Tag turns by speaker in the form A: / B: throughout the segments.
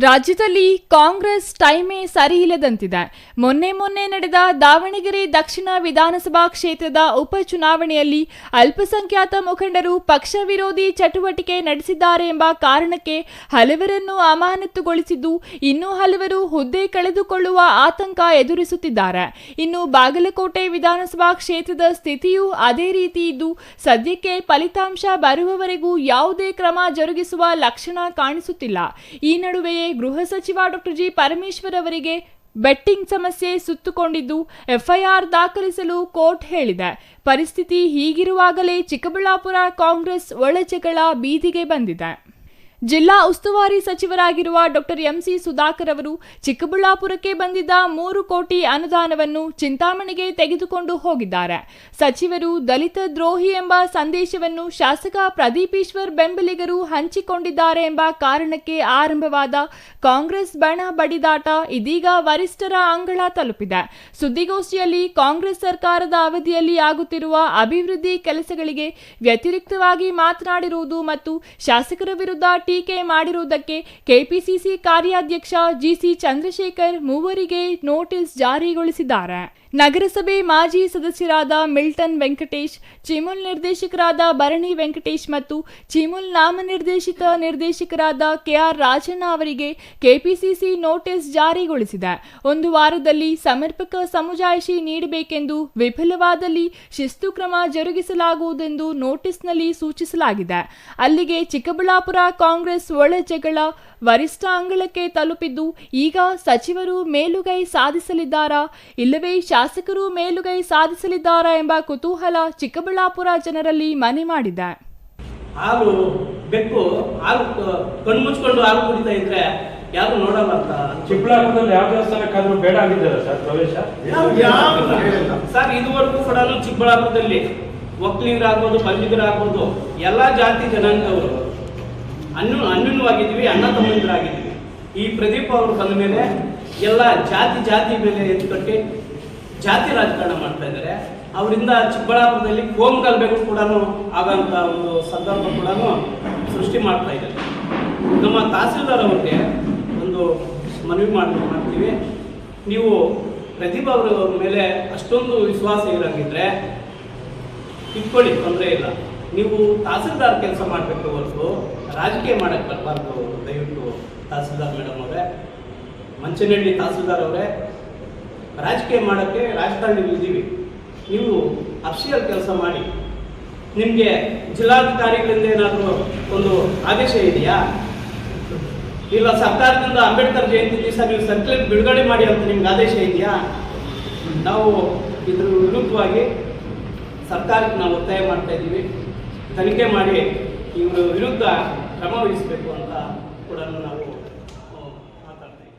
A: ರಾಜ್ಯದಲ್ಲಿ ಕಾಂಗ್ರೆಸ್ ಟೈಮೇ ಸರಿಯಿಲ್ಲದಂತಿದೆ. ಮೊನ್ನೆ ನಡೆದ ದಾವಣಗೆರೆ ದಕ್ಷಿಣ ವಿಧಾನಸಭಾ ಕ್ಷೇತ್ರದ ಉಪಚುನಾವಣೆಯಲ್ಲಿ ಅಲ್ಪಸಂಖ್ಯಾತ ಮುಖಂಡರು ಪಕ್ಷ ವಿರೋಧಿ ಚಟುವಟಿಕೆ ನಡೆಸಿದ್ದಾರೆ ಎಂಬ ಕಾರಣಕ್ಕೆ ಹಲವರನ್ನು ಅಮಾನತುಗೊಳಿಸಿದ್ದು, ಇನ್ನೂ ಹಲವರು ಹುದ್ದೆ ಕಳೆದುಕೊಳ್ಳುವ ಆತಂಕ ಎದುರಿಸುತ್ತಿದ್ದಾರೆ. ಇನ್ನು ಬಾಗಲಕೋಟೆ ವಿಧಾನಸಭಾ ಕ್ಷೇತ್ರದ ಸ್ಥಿತಿಯೂ ಅದೇ ರೀತಿ ಇದ್ದು, ಸದ್ಯಕ್ಕೆ ಫಲಿತಾಂಶ ಬರುವವರೆಗೂ ಯಾವುದೇ ಕ್ರಮ ಜರುಗಿಸುವ ಲಕ್ಷಣ ಕಾಣಿಸುತ್ತಿಲ್ಲ. ಈ ನಡುವೆಯೇ ಗೃಹ ಸಚಿವ ಡಾಕ್ಟರ್ ಜಿ ಪರಮೇಶ್ವರ್ ಅವರಿಗೆ ಬೆಟ್ಟಿಂಗ್ ಸಮಸ್ಯೆ ಸುತ್ತುಕೊಂಡಿದ್ದು, ಎಫ್ಐಆರ್ ದಾಖಲಿಸಲು ಕೋರ್ಟ್ ಹೇಳಿದೆ. ಪರಿಸ್ಥಿತಿ ಹೀಗಿರುವಾಗಲೇ ಚಿಕ್ಕಬಳ್ಳಾಪುರ ಕಾಂಗ್ರೆಸ್ ಒಳಜಗಳ ಬೀದಿಗೆ ಬಂದಿದೆ. ಜಿಲ್ಲಾ ಉಸ್ತುವಾರಿ ಸಚಿವರಾಗಿರುವ ಡಾಕ್ಟರ್ ಎಂಸಿ ಸುಧಾಕರ್ ಅವರು ಚಿಕ್ಕಬಳ್ಳಾಪುರಕ್ಕೆ ಬಂದಿದ್ದ 3 ಕೋಟಿ ಅನುದಾನವನ್ನು ಚಿಂತಾಮಣಿಗೆ ತೆಗೆದುಕೊಂಡು ಹೋಗಿದ್ದಾರೆ. ಸಚಿವರು ದಲಿತ ದ್ರೋಹಿ ಎಂಬ ಸಂದೇಶವನ್ನು ಶಾಸಕ ಪ್ರದೀಪ್ ಈಶ್ವರ್ ಬೆಂಬಲಿಗರು ಹಂಚಿಕೊಂಡಿದ್ದಾರೆ ಎಂಬ ಕಾರಣಕ್ಕೆ ಆರಂಭವಾದ ಕಾಂಗ್ರೆಸ್ ಬಣ ಬಡಿದಾಟ ಇದೀಗ ವರಿಷ್ಠರ ಅಂಗಳ ತಲುಪಿದೆ. ಸುದ್ದಿಗೋಷ್ಠಿಯಲ್ಲಿ ಕಾಂಗ್ರೆಸ್ ಸರ್ಕಾರದ ಅವಧಿಯಲ್ಲಿ ಆಗುತ್ತಿರುವ ಅಭಿವೃದ್ಧಿ ಕೆಲಸಗಳಿಗೆ ವ್ಯತಿರಿಕ್ತವಾಗಿ ಮಾತನಾಡಿರುವುದು ಮತ್ತು ಶಾಸಕರ ವಿರುದ್ಧ ಟೀಕೆ ಮಾಡಿರುವುದಕ್ಕೆ ಕೆಪಿಸಿಸಿ ಕಾರ್ಯಾಧ್ಯಕ್ಷ ಜಿಸಿ ಚಂದ್ರಶೇಖರ್ ಮೂವರಿಗೆ ನೋಟಿಸ್ ಜಾರಿಗೊಳಿಸಿದ್ದಾರೆ. ನಗರಸಭೆ ಮಾಜಿ ಸದಸ್ಯರಾದ ಮಿಲ್ಟನ್ ವೆಂಕಟೇಶ್, ಚಿಮುಲ್ ನಿರ್ದೇಶಕರಾದ ಭರಣಿ ವೆಂಕಟೇಶ್ ಮತ್ತು ಚಿಮುಲ್ ನಾಮನಿರ್ದೇಶಿತ ನಿರ್ದೇಶಕರಾದ ಕೆಆರ್ ರಾಜಣ್ಣ ಅವರಿಗೆ ಕೆಪಿಸಿಸಿ ನೋಟಿಸ್ ಜಾರಿಗೊಳಿಸಿದೆ. 1 ವಾರದಲ್ಲಿ ಸಮರ್ಪಕ ಸಮಜಾಯಿಷಿ ನೀಡಬೇಕೆಂದು, ವಿಫಲವಾದಲ್ಲಿ ಶಿಸ್ತು ಕ್ರಮ ಜರುಗಿಸಲಾಗುವುದೆಂದು ನೋಟಿಸ್ನಲ್ಲಿ ಸೂಚಿಸಲಾಗಿದೆ. ಅಲ್ಲಿಗೆ ಚಿಕ್ಕಬಳ್ಳಾಪುರ ಕಾಂಗ್ರೆಸ್ ಒಳಜಗಳ ವರಿಷ್ಠ ಅಂಗಳಕ್ಕೆ ತಲುಪಿದ್ದು, ಈಗ ಸಚಿವರು ಮೇಲುಗೈ ಸಾಧಿಸಲಿದ್ದಾರಾ ಇಲ್ಲವೇ ಶಾಸಕರು ಮೇಲುಗೈ ಸಾಧಿಸಲಿದ್ದಾರಾ ಎಂಬ ಕುತೂಹಲ ಚಿಕ್ಕಬಳ್ಳಾಪುರ ಜನರಲ್ಲಿ ಮನೆ ಮಾಡಿದೆ.
B: ಹಾಲು ಬೆಕ್ಕು ಹಾಲು ಕಣ್ಮುಚ್ಕೊಂಡು ಹಾಲು ಕುಡಿತಾ ಇದ್ರೆ ಯಾರು ನೋಡಲ್ಲ ಅಂತ.
C: ಚಿಕ್ಕಬಳ್ಳಾಪುರದಲ್ಲಿ ಯಾವ ದೇವಸ್ಥಾನಕ್ಕಾದ್ರೂ ಬೇಡ ಆಗಿದ್ದಾರೆ ಸರ್ ಪ್ರವೇಶ?
B: ಸರ್ ಇದುವರೆಗೂ ಕೂಡ ಚಿಕ್ಕಬಳ್ಳಾಪುರದಲ್ಲಿ ಒಕ್ಕಲಿಗರಾಗ್ಬೋದು, ಪಂಜಿಗರಾಗ್ಬೋದು, ಎಲ್ಲಾ ಜಾತಿ ಜನಾಂಗದವರು ಅನ್ಯೂನ್ಯವಾಗಿದ್ದೀವಿ, ಅಣ್ಣ ತಮ್ಮಂದಿರಾಗಿದ್ದೀವಿ. ಈ ಪ್ರದೀಪ್ ಅವರು ಬಂದ ಮೇಲೆ ಎಲ್ಲ ಜಾತಿ ಮೇಲೆ ಎದ್ದು ಕಟ್ಟಿ ಜಾತಿ ರಾಜಕಾರಣ ಮಾಡ್ತಾ ಇದ್ದಾರೆ. ಅವರಿಂದ ಚಿಕ್ಕಬಳ್ಳಾಪುರದಲ್ಲಿ ಕೋಮು ಗಲಭೆಗೂ ಕೂಡ ಆಗೋಂಥ ಒಂದು ಸಂದರ್ಭ ಕೂಡ ಸೃಷ್ಟಿ ಮಾಡ್ತಾ ಇದ್ದಾರೆ. ನಮ್ಮ ತಹಸೀಲ್ದಾರ್ ಅವ್ರಿಗೆ ಒಂದು ಮನವಿ ಮಾಡ್ತೀವಿ, ನೀವು ಪ್ರದೀಪ್ ಅವರ ಮೇಲೆ ಅಷ್ಟೊಂದು ವಿಶ್ವಾಸ ಇರೋಂಗಿದ್ರೆ ಇಟ್ಕೊಳ್ಳಿ, ತೊಂದರೆ ಇಲ್ಲ. ನೀವು ತಹಸೀಲ್ದಾರ್ ಕೆಲಸ ಮಾಡಬೇಕು ಹೊರತು ರಾಜಕೀಯ ಮಾಡಕ್ಕೆ ಬರಬಾರ್ದು. ದಯವಿಟ್ಟು ತಹಸೀಲ್ದಾರ್ ಮೇಡಮ್ ಅವರೇ, ಮಂಚನಹಳ್ಳಿ ತಹಸೀಲ್ದಾರ್ ಅವರೇ, ರಾಜಕೀಯ ಮಾಡೋಕ್ಕೆ ರಾಜಕಾರಣಿಗಳಿದ್ದೀವಿ, ನೀವು ಅಫಿಷಿಯಲ್ ಕೆಲಸ ಮಾಡಿ. ನಿಮಗೆ ಜಿಲ್ಲಾಧಿಕಾರಿಗಳಿಂದ ಏನಾದರೂ ಒಂದು ಆದೇಶ ಇದೆಯಾ? ಇಲ್ಲ ಸರ್ಕಾರದಿಂದ ಅಂಬೇಡ್ಕರ್ ಜಯಂತಿ ದಿವಸ ನೀವು ಸರ್ಕ್ಯುಲರ್ ಬಿಡುಗಡೆ ಮಾಡಿ ಅಂತ ನಿಮ್ಗೆ ಆದೇಶ ಇದೆಯಾ? ನಾವು ಇದ್ರ ವಿರುದ್ಧವಾಗಿ ಸರ್ಕಾರಕ್ಕೆ ನಾವು ಒತ್ತಾಯ ಮಾಡ್ತಾ ಇದ್ದೀವಿ. ತನಿಖೆ ಮಾಡಿ ಇವರ ವಿರುದ್ಧ ಕ್ರಮ ವಹಿಸಬೇಕು ಅಂತ ಕೂಡ ನಾವು ಮಾತಾಡ್ತಾ ಇದ್ದೀವಿ.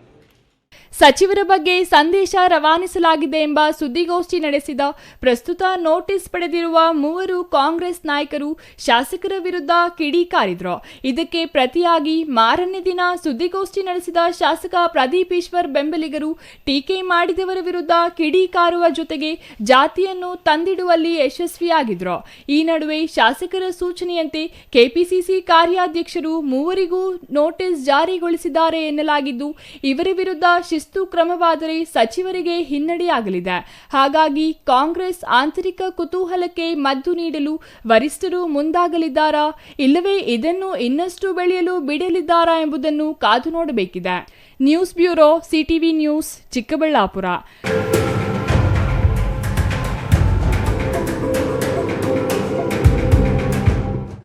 A: ಸಚಿವರ ಬಗ್ಗೆ ಸಂದೇಶ ರವಾನಿಸಲಾಗಿದೆ ಎಂಬ ಸುದ್ದಿಗೋಷ್ಠಿ ನಡೆಸಿದ ಪ್ರಸ್ತುತ ನೋಟಿಸ್ ಪಡೆದಿರುವ 3 ಕಾಂಗ್ರೆಸ್ ನಾಯಕರು ಶಾಸಕರ ವಿರುದ್ಧ ಕಿಡಿಕಾರಿದ್ರು. ಇದಕ್ಕೆ ಪ್ರತಿಯಾಗಿ ಮಾರನೇ ದಿನ ಸುದ್ದಿಗೋಷ್ಠಿ ನಡೆಸಿದ ಶಾಸಕ ಪ್ರದೀಪ್ ಈಶ್ವರ್ ಬೆಂಬಲಿಗರು ಟೀಕೆ ಮಾಡಿದವರ ವಿರುದ್ಧ ಕಿಡಿಕಾರುವ ಜೊತೆಗೆ ಜಾತಿಯನ್ನು ತಂದಿಡುವಲ್ಲಿ ಯಶಸ್ವಿಯಾಗಿದ್ರು. ಈ ನಡುವೆ ಶಾಸಕರ ಸೂಚನೆಯಂತೆ ಕೆಪಿಸಿಸಿ ಕಾರ್ಯಾಧ್ಯಕ್ಷರು 3ರಿಗೂ ನೋಟಿಸ್ ಜಾರಿಗೊಳಿಸಿದ್ದಾರೆ ಎನ್ನಲಾಗಿದ್ದು, ಇವರ ವಿರುದ್ಧ ಶಿಸ್ತು ಕ್ರಮವಾದರೆ ಸಚಿವರಿಗೆ ಹಿನ್ನಡೆಯಾಗಲಿದೆ. ಹಾಗಾಗಿ ಕಾಂಗ್ರೆಸ್ ಆಂತರಿಕ ಕುತೂಹಲಕ್ಕೆ ಮದ್ದು ನೀಡಲು ವರಿಷ್ಠರು ಮುಂದಾಗಲಿದ್ದಾರಾ ಇಲ್ಲವೇ ಇದನ್ನು ಇನ್ನಷ್ಟು ಬೆಳೆಯಲು ಬಿಡಲಿದ್ದಾರಾ ಎಂಬುದನ್ನು ಕಾದು ನೋಡಬೇಕಿದೆ. News bureau, CTV news, Chikkaballapur.